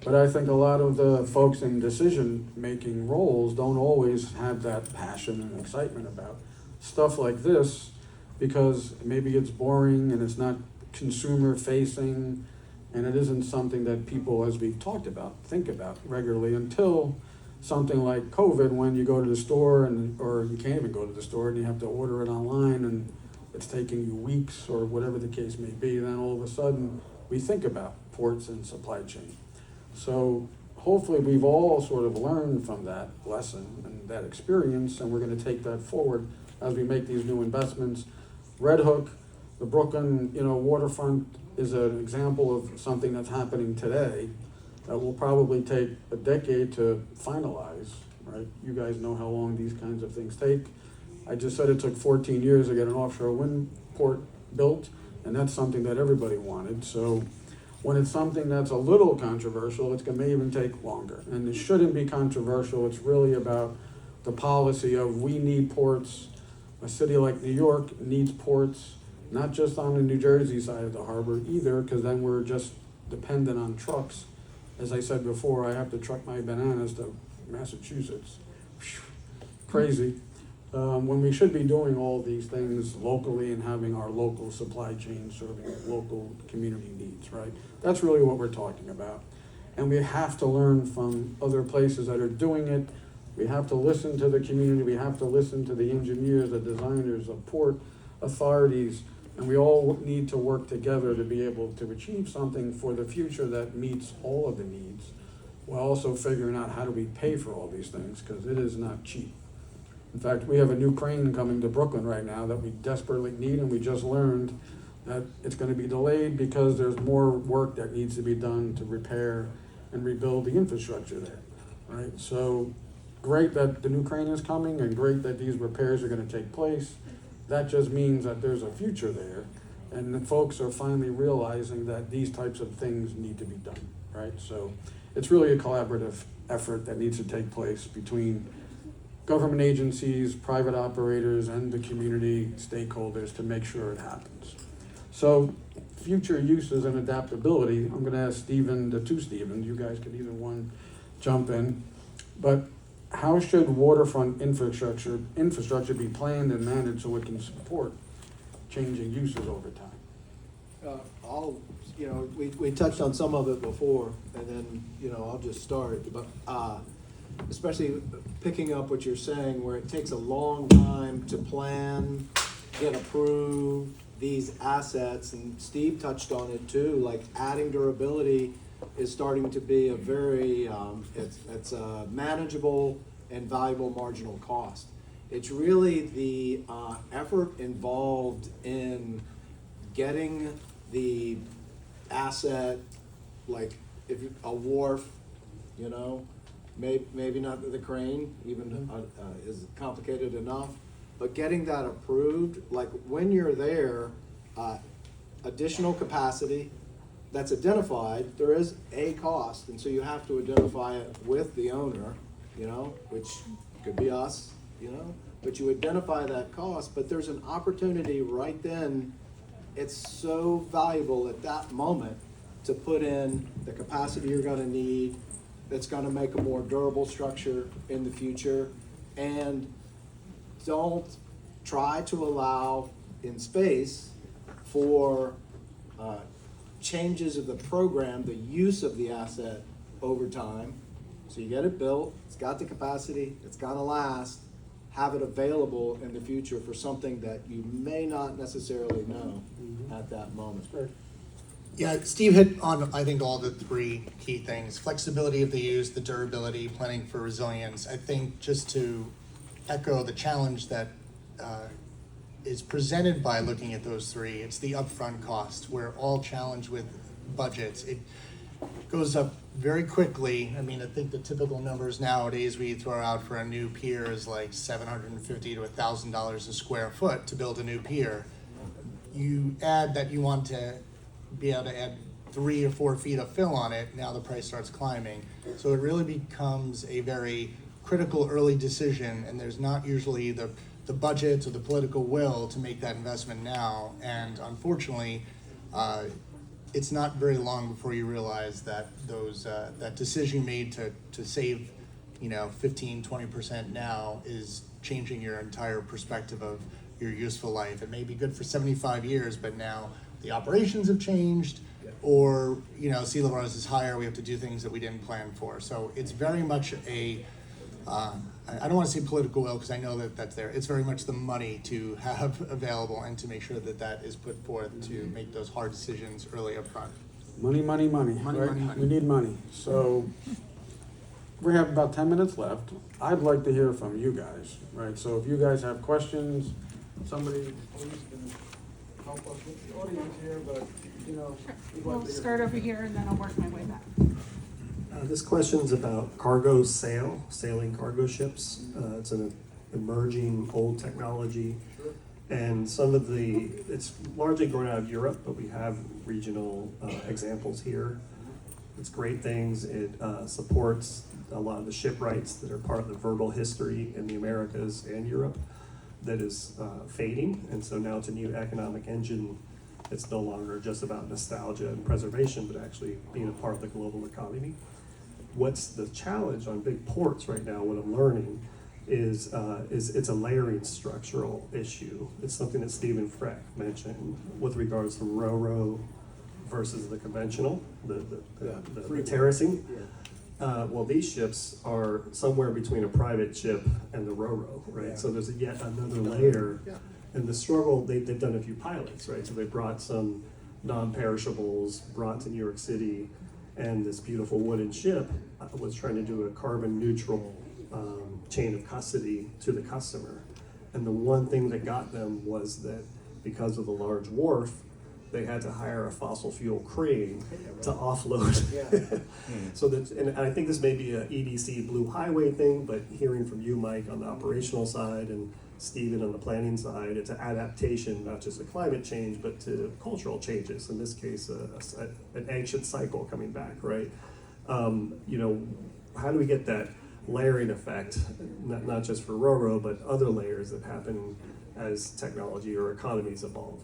But I think a lot of the folks in decision-making roles don't always have that passion and excitement about stuff like this, because maybe it's boring and it's not consumer-facing, and it isn't something that people, as we've talked about, think about regularly, until something like COVID, when you go to the store, or you can't even go to the store, and you have to order it online, and it's taking you weeks, or whatever the case may be, then all of a sudden, we think about ports and supply chain. So hopefully we've all sort of learned from that lesson and that experience, and we're gonna take that forward as we make these new investments. Red Hook, the Brooklyn, waterfront is an example of something that's happening today that will probably take a decade to finalize, right? You guys know how long these kinds of things take. I just said it took 14 years to get an offshore wind port built, and that's something that everybody wanted. So when it's something that's a little controversial, it may even take longer. And it shouldn't be controversial. It's really about the policy of, we need ports. A city like New York needs ports, not just on the New Jersey side of the harbor either, because then we're just dependent on trucks. As I said before, I have to truck my bananas to Massachusetts. Crazy. When we should be doing all these things locally and having our local supply chain serving local community needs, right? That's really what we're talking about. And we have to learn from other places that are doing it. We have to listen to the community. We have to listen to the engineers, the designers, the port authorities, and we all need to work together to be able to achieve something for the future that meets all of the needs while also figuring out how do we pay for all these things, because it is not cheap. In fact, we have a new crane coming to Brooklyn right now that we desperately need, and we just learned that it's gonna be delayed because there's more work that needs to be done to repair and rebuild the infrastructure there, right? So, great that the new crane is coming, and great that these repairs are gonna take place. That just means that there's a future there, and the folks are finally realizing that these types of things need to be done, right? So, it's really a collaborative effort that needs to take place between government agencies, private operators, and the community stakeholders to make sure it happens. So, future uses and adaptability, I'm gonna ask Stephen, the two Stephens, you guys could either one jump in, but how should waterfront infrastructure be planned and managed so it can support changing uses over time? We touched on some of it before, and then, I'll just start, but, especially picking up what you're saying, where it takes a long time to plan, get approved, these assets, and Steve touched on it too, like adding durability is starting to be a very, it's a manageable and valuable marginal cost. It's really the effort involved in getting the asset, like if a wharf, maybe not the crane, even is complicated enough, but getting that approved, like when you're there, additional capacity that's identified, there is a cost, and so you have to identify it with the owner, which could be us, but you identify that cost, but there's an opportunity right then. It's so valuable at that moment to put in the capacity you're gonna need, that's gonna make a more durable structure in the future, and don't try to allow in space for changes of the program, the use of the asset over time. So you get it built, it's got the capacity, it's gonna last, have it available in the future for something that you may not necessarily know at that moment. Yeah, Steve hit on, I think, all the three key things: flexibility of the use, the durability, planning for resilience. I think just to echo the challenge that is presented by looking at those three, it's the upfront cost. We're all challenged with budgets. It goes up very quickly. I mean, I think the typical numbers nowadays we throw out for a new pier is like $750 to $1,000 a square foot to build a new pier. You add that you want to be able to add 3 or 4 feet of fill on it, now the price starts climbing. So it really becomes a very critical early decision, and there's not usually the budget or the political will to make that investment now. And unfortunately, it's not very long before you realize that that decision you made to save 15-20% now is changing your entire perspective of your useful life. It may be good for 75 years, but now the operations have changed, or sea level rise is higher, we have to do things that we didn't plan for. So it's very much a I don't want to say political will, because I know that that's there. It's very much the money to have available and to make sure that that is put forth to make those hard decisions early up front. Money, Money, right? money. We need money. So we have about 10 minutes left. I'd like to hear from you guys, right? So if you guys have questions, somebody please can help us with the audience here, but we'd like We'll to hear start from over here and then I'll work my way back. This question's about cargo sailing cargo ships. It's an emerging old technology, and it's largely grown out of Europe, but we have regional examples here. It's great things. It supports a lot of the shipwrights that are part of the verbal history in the Americas and Europe that is fading, and so now it's a new economic engine. It's no longer just about nostalgia and preservation, but actually being a part of the global economy. What's the challenge on big ports right now, what I'm learning, is it's a layering structural issue. It's something that Stephen Frech mentioned with regards to ro-ro versus the conventional, the terracing. Well, these ships are somewhere between a private ship and the ro-ro, right? Yeah. So there's yet another layer. Yeah. And the struggle, they've done a few pilots, right? So they brought some non-perishables, brought to New York City, And this beautiful wooden ship was trying to do a carbon neutral chain of custody to the customer. And the one thing that got them was that because of the large wharf, they had to hire a fossil fuel crane to offload. So that, and I think this may be a EDC Blue Highway thing, but hearing from you, Mike, on the operational side and Stephen on the planning side, it's an adaptation, not just to climate change, but to cultural changes. In this case, an ancient cycle coming back, right? You know, how do we get that layering effect, not just for Roro, but other layers that happen as technology or economies evolve?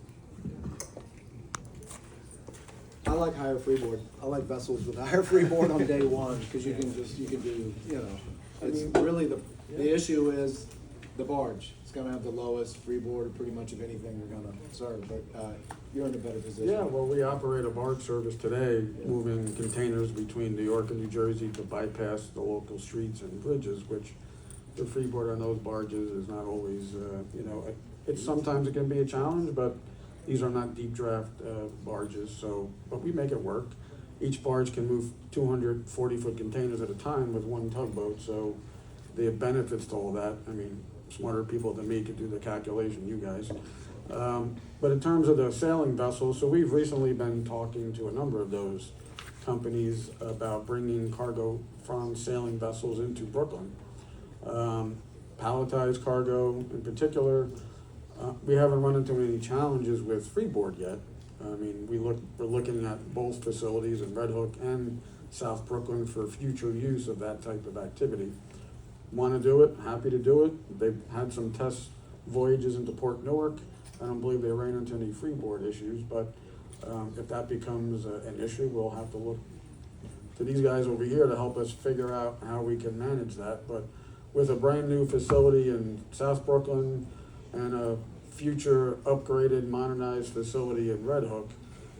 I like higher freeboard. I like vessels with a higher freeboard on day one, because you can do, you know, it's really the issue is the barge. It's gonna have the lowest freeboard of pretty much of anything we're gonna serve, but you're in a better position. Yeah, well, we operate a barge service today, moving containers between New York and New Jersey to bypass the local streets and bridges, which the freeboard on those barges is not always, you know, sometimes it can be a challenge, but these are not deep draft barges, so, but we make it work. Each barge can move 240-foot containers at a time with one tugboat, so the benefits to all that, I mean, smarter people than me could do the calculation, you guys. But in terms of the sailing vessels, so we've recently been talking to a number of those companies about bringing cargo from sailing vessels into Brooklyn. Palletized cargo in particular. We haven't run into any challenges with freeboard yet. I mean, we're looking at both facilities in Red Hook and South Brooklyn for future use of that type of activity. Want to do it, happy to do it. They've had some test voyages into Port Newark. I don't believe they ran into any freeboard issues, but if that becomes an issue, we'll have to look to these guys over here to help us figure out how we can manage that. But with a brand new facility in South Brooklyn and a future upgraded, modernized facility in Red Hook,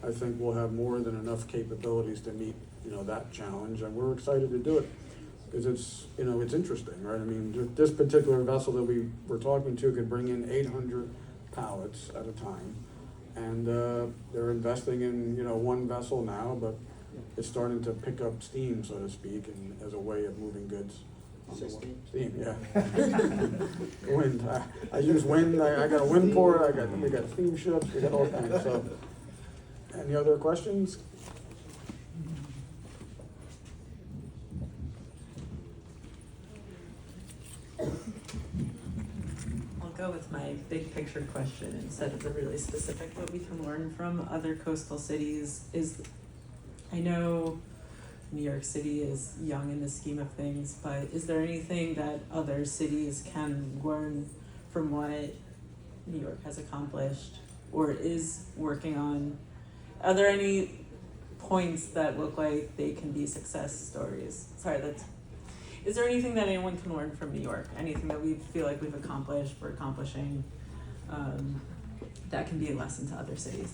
I think we'll have more than enough capabilities to meet, you know, that challenge, and we're excited to do it because it's, you know, it's interesting, right? I mean, this particular vessel that we were talking to could bring in 800 pallets at a time, and they're investing in, you know, one vessel now, but it's starting to pick up steam, so to speak, and as a way of moving goods. Steam, yeah. Wind. I use wind. I got a wind port. We got steam ships. We got all kinds. So, any other questions? I'll go with my big picture question instead of the really specific. What we can learn from other coastal cities is, I know New York City is young in the scheme of things, but is there anything that other cities can learn from what New York has accomplished or is working on? Are there any points that look like they can be success stories? Is there anything that anyone can learn from New York? Anything that we feel like we've accomplished, we're accomplishing, that can be a lesson to other cities?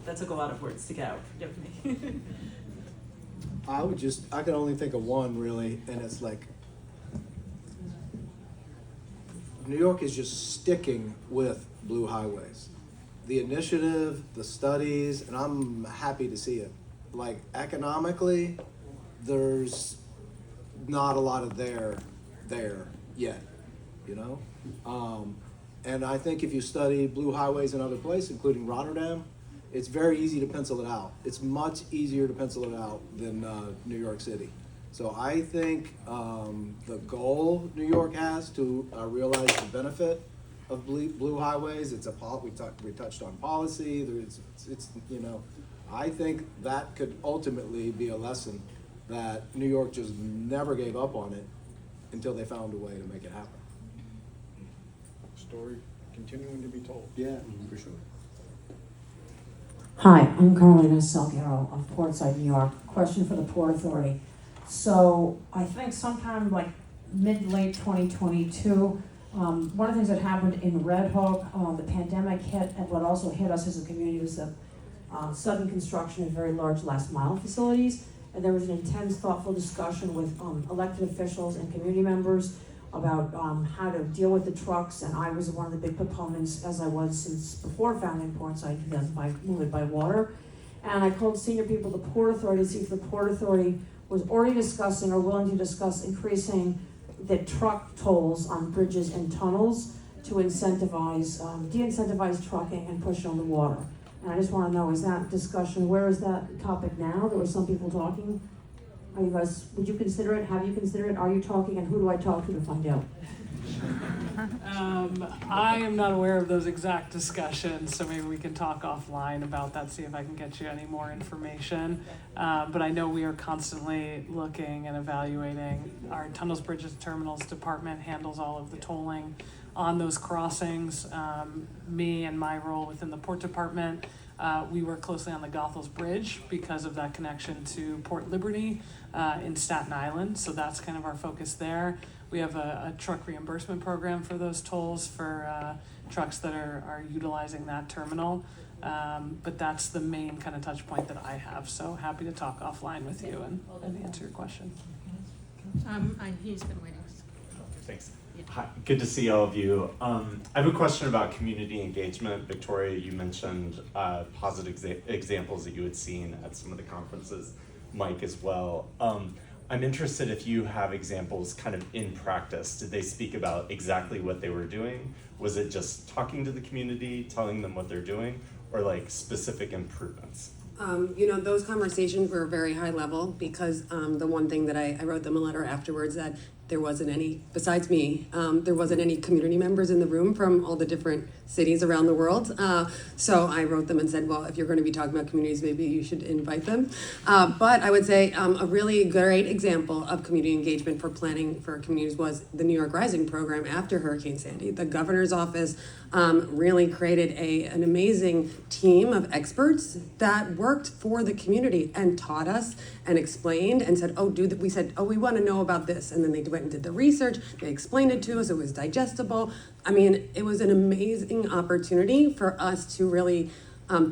That took a lot of words to get out, forgive me. I can only think of one really, and it's like, New York is just sticking with blue highways. The initiative, the studies, and I'm happy to see it. Like economically, there's not a lot of there yet, you know? And I think if you study blue highways in other places, including Rotterdam, it's very easy to pencil it out. It's much easier to pencil it out than New York City. So I think the goal New York has to realize the benefit of blue highways. It's we touched on policy. It's you know, I think that could ultimately be a lesson that New York just never gave up on it until they found a way to make it happen. Story continuing to be told. Yeah, for sure. Hi, I'm Carolina Salguero of Portside, New York. Question for the Port Authority. So I think sometime like mid-late 2022, one of the things that happened in Red Hook, the pandemic hit, and what also hit us as a community was the sudden construction of very large last mile facilities. And there was an intense, thoughtful discussion with elected officials and community members about how to deal with the trucks, and I was one of the big proponents, as I was since before founding Portside in 2005, move it by water. And I called senior people at the Port Authority to see if the Port Authority was already discussing or willing to discuss increasing the truck tolls on bridges and tunnels to incentivize, de-incentivize trucking and push on the water. And I just want to know, is that discussion, where is that topic now? There were some people talking. Are you guys, would you consider it? Have you considered it? Are you talking? And who do I talk to find out? I am not aware of those exact discussions, so maybe we can talk offline about that, see if I can get you any more information. But I know we are constantly looking and evaluating. Our Tunnels, Bridges, and Terminals department handles all of the tolling on those crossings. Me and my role within the Port Department, we work closely on the Goethals Bridge because of that connection to Port Liberty in Staten Island, so that's kind of our focus there. We have a truck reimbursement program for those tolls for trucks that are utilizing that terminal. But that's the main kind of touch point that I have. So happy to talk offline with you and answer your question. He's been waiting. Thanks. Hi, good to see all of you. I have a question about community engagement. Victoria, you mentioned positive examples that you had seen at some of the conferences. Mike as well. I'm interested if you have examples kind of in practice. Did they speak about exactly what they were doing? Was it just talking to the community, telling them what they're doing, or like specific improvements? Those conversations were very high level because the one thing that I wrote them a letter afterwards that there wasn't any, besides me, there wasn't any community members in the room from all the different cities around the world. So I wrote them and said, well, if you're going to be talking about communities, maybe you should invite them. But I would say a really great example of community engagement for planning for communities was the New York Rising program after Hurricane Sandy. The governor's office really created an amazing team of experts that worked for the community and taught us and explained and said, we said, we want to know about this. And then they went and did the research. They explained it to us. It was digestible. I mean, it was an amazing opportunity for us to really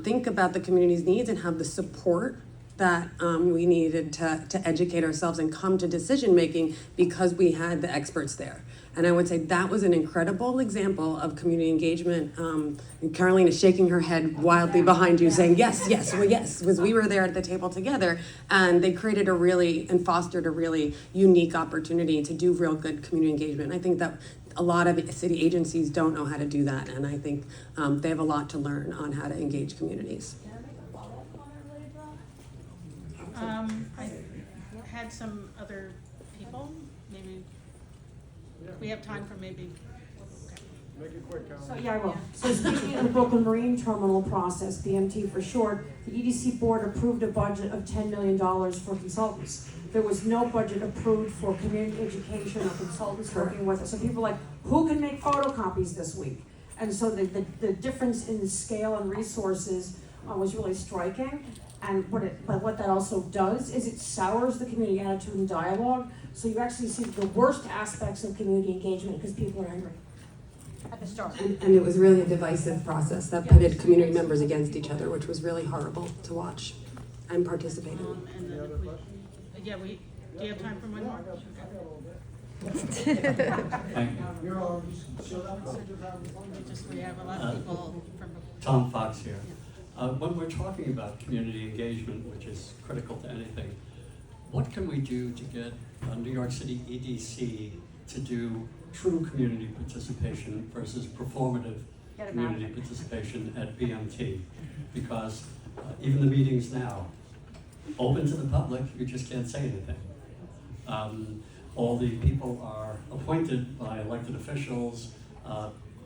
think about the community's needs and have the support that we needed to educate ourselves and come to decision making because we had the experts there. And I would say that was an incredible example of community engagement. And Caroline is shaking her head wildly behind you saying, yes, because we were there at the table together and they created and fostered a really unique opportunity to do real good community engagement. I think that a lot of city agencies don't know how to do that. And I think they have a lot to learn on how to engage communities. I had some other people, maybe we have time for maybe. Make it quick, Alan. So yeah, I will. So speaking of the Brooklyn Marine Terminal process, BMT for short, the EDC board approved a budget of $10 million for consultants. There was no budget approved for community education or consultants working with us. So people are like, who can make photocopies this week? And so the difference in the scale and resources was really striking. And what that also does is it sours the community attitude and dialogue. So you actually see the worst aspects of community engagement because people are angry at the start. And it was really a divisive process that pitted community members against each other, which was really horrible to watch and participate in. Do you have time for one more? We have a lot of people from. Tom Fox here. When we're talking about community engagement, which is critical to anything, what can we do to get New York City EDC to do true community participation versus performative community participation at BMT? Because even the meetings now, open to the public, you just can't say anything. All the people are appointed by elected officials,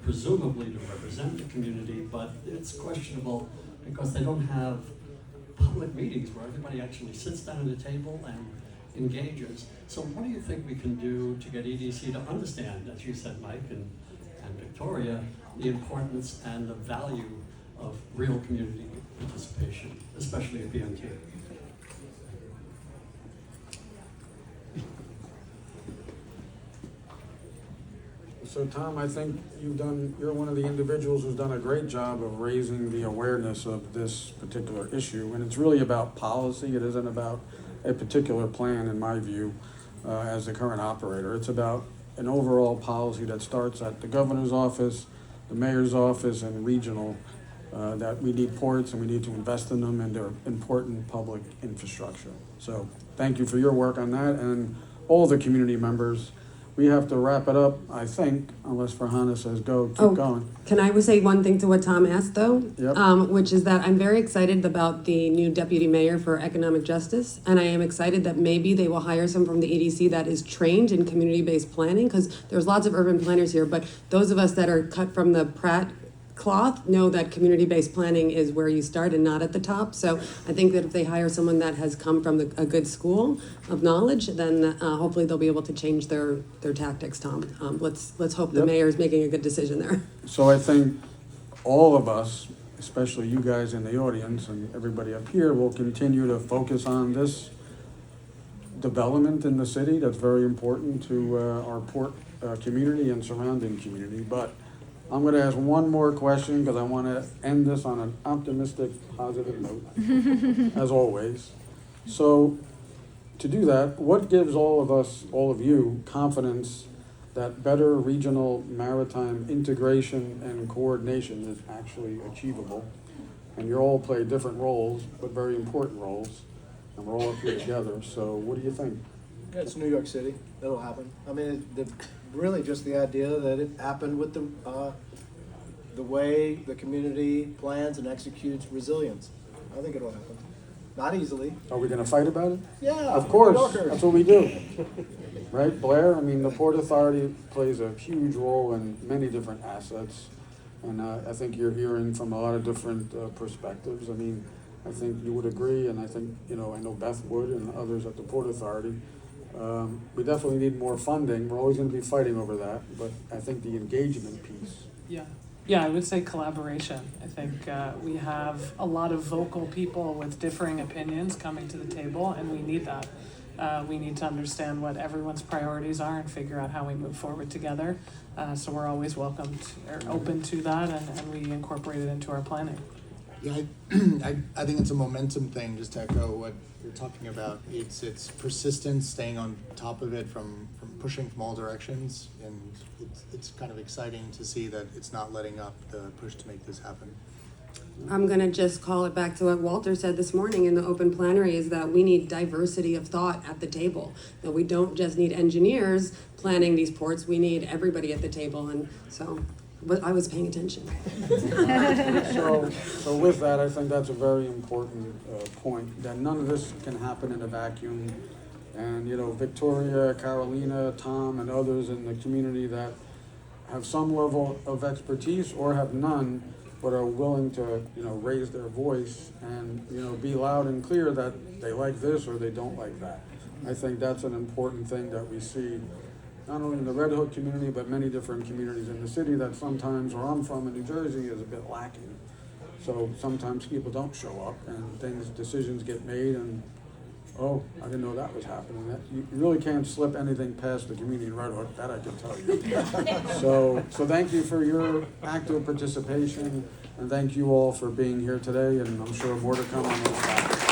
presumably to represent the community, but it's questionable because they don't have public meetings where everybody actually sits down at a table and engages. So what do you think we can do to get EDC to understand, as you said, Mike and Victoria, the importance and the value of real community participation, especially at BMT? So Tom, I think you're one of the individuals who's done a great job of raising the awareness of this particular issue. And it's really about policy. It isn't about a particular plan, in my view, as the current operator. It's about an overall policy that starts at the governor's office, the mayor's office, and regional that we need ports and we need to invest in them, and they're important public infrastructure. So thank you for your work on that, and all the community members. We have to wrap it up, I think, unless Farhana says go, keep going. Can I say one thing to what Tom asked, though? Yep. Which is that I'm very excited about the new deputy mayor for economic justice, and I am excited that maybe they will hire someone from the EDC that is trained in community-based planning, because there's lots of urban planners here, but those of us that are cut from the Pratt cloth know that community-based planning is where you start and not at the top. So I think that if they hire someone that has come from a good school of knowledge, then hopefully they'll be able to change their tactics, Tom. Let's hope the mayor is making a good decision there. So I think all of us, especially you guys in the audience and everybody up here, will continue to focus on this development in the city. That's very important to our port community and surrounding community. But I'm going to ask one more question because I want to end this on an optimistic, positive note, as always. So, to do that, what gives all of us, all of you, confidence that better regional maritime integration and coordination is actually achievable? And you all play different roles, but very important roles, and we're all up here together. So, what do you think? Yeah, it's New York City. That'll happen. I mean, really just the idea that it happened with the way the community plans and executes resilience. I think it'll happen. Not easily. Are we going to fight about it? Yeah, of course. New Yorkers. That's what we do. Right, Blair? I mean, the Port Authority plays a huge role in many different assets. And I think you're hearing from a lot of different perspectives. I mean, I think you would agree, and I think, I know Beth would and others at the Port Authority. We definitely need more funding. We're always going to be fighting over that, but I think the engagement piece. Yeah, I would say collaboration. I think we have a lot of vocal people with differing opinions coming to the table, and we need that. We need to understand what everyone's priorities are and figure out how we move forward together. So we're always open to that, and we incorporate it into our planning. Yeah, I think it's a momentum thing, just to echo what you're talking about. It's persistence, staying on top of it, from pushing from all directions, and it's kind of exciting to see that it's not letting up the push to make this happen. I'm going to just call it back to what Walter said this morning in the open plenary, is that we need diversity of thought at the table. That we don't just need engineers planning these ports, we need everybody at the table. And so, but I was paying attention. So with that, I think that's a very important point, that none of this can happen in a vacuum. And, Victoria, Carolina, Tom, and others in the community that have some level of expertise or have none, but are willing to, raise their voice and, be loud and clear that they like this or they don't like that. I think that's an important thing that we see, not only in the Red Hook community, but many different communities in the city that sometimes, where I'm from in New Jersey, is a bit lacking. So sometimes people don't show up and decisions get made and, oh, I didn't know that was happening. You really can't slip anything past the community in Red Hook, that I can tell you. So thank you for your active participation, and thank you all for being here today, and I'm sure more to come on those topics.